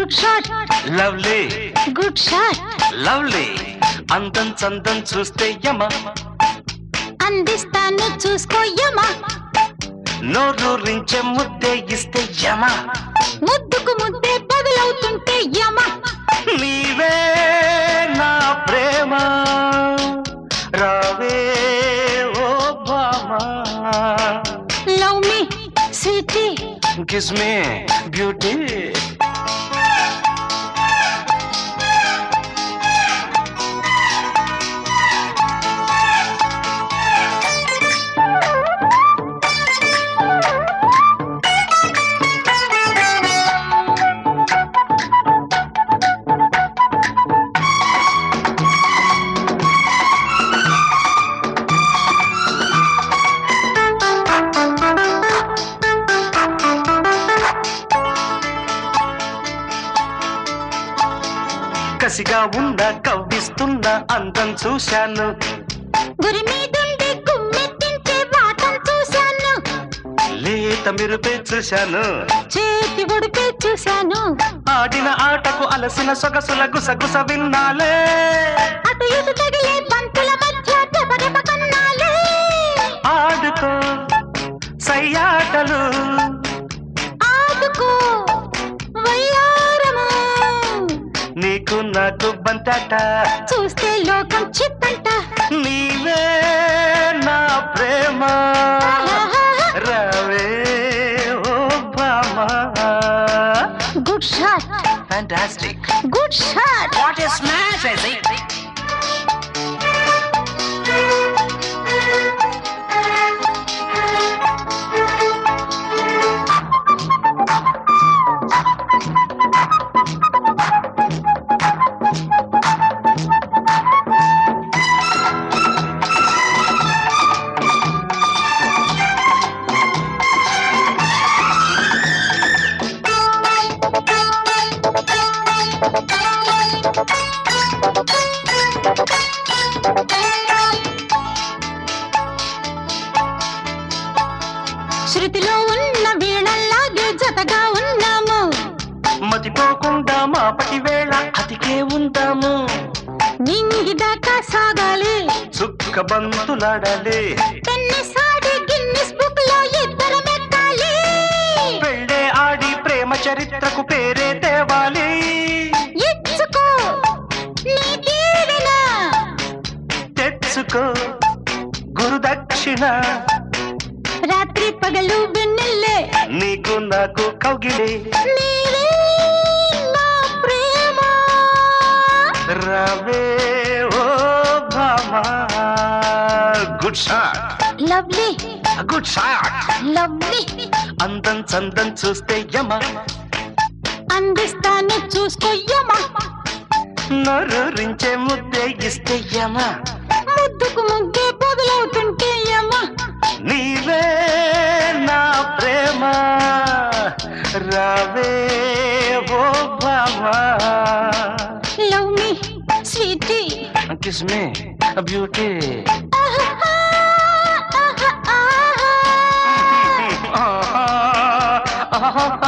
good shot lovely good shot lovely అందం చందం చూస్తే యమ అందిస్తాను చూసుకోయమా నోరూరించే ముద్దే ఇస్తే యమ ముద్దుకు ముద్దే బదులవుతుంటే యమ నీవే నా ప్రేమ రావే ఓ భామా love me sweetie kiss me beauty కసిగా ఉందా కవ్విస్తున్నా అందం చూశాను గురి మీదుండి గుమ్మెత్తించే వాటం చూశాను లేత మెరుపే చూశాను చేతి ఒడిపే చూశాను ఆడిన ఆటకు అలసిన సొగసుల గుసగుస విన్నాలే అటు ఇటు తగిలే బంతుల మధ్య దెబ్బదెబ్బ కన్నాలే ఆడుకో సయ్యాటలు ఆదుకో వయ్యారము నీకు నాకు బంతాట చూస్తే లోకం చిత్తంట నీవే నా ప్రేమ రావే ఓ భామా good shot fantastic good shot what is smash I say శృతిలో ఉన్న వీణల్లాగే జతగా ఉన్నాము మతిపోకుండా మాపటి వేళ అతికే ఉందాము నింగిదాకా సాగాలి చుక్క బంతులాడాలి టెన్నిస్ ఆడి గిన్నిస్ బుక్ లో ఇద్దరం ఎక్కాలి పెళ్ళే ఆడి ప్రేమ చరిత్రకు పేరే తేవాలి ఇచ్చుకో నీ దీవెన తెచ్చుకో గురుదక్షిణ రాత్రి పగలు వెన్నెల్లే నీకు నాకు కౌగిలి నీవే నా ప్రేమ రావే ఓ భామా good shot lovely good shot lovely అందం చందం చూస్తే యమ అందిస్తాను చూసుకోయమా నోరూరించే ముద్దే ఇస్తే యమ ముద్దుకు ముద్దే బదులవుతుంటే యమ నీవే నా ప్రేమ రావే ఓ భామా love me sweetie kiss me beauty ఆహా ఆహా ఆహా ఆహా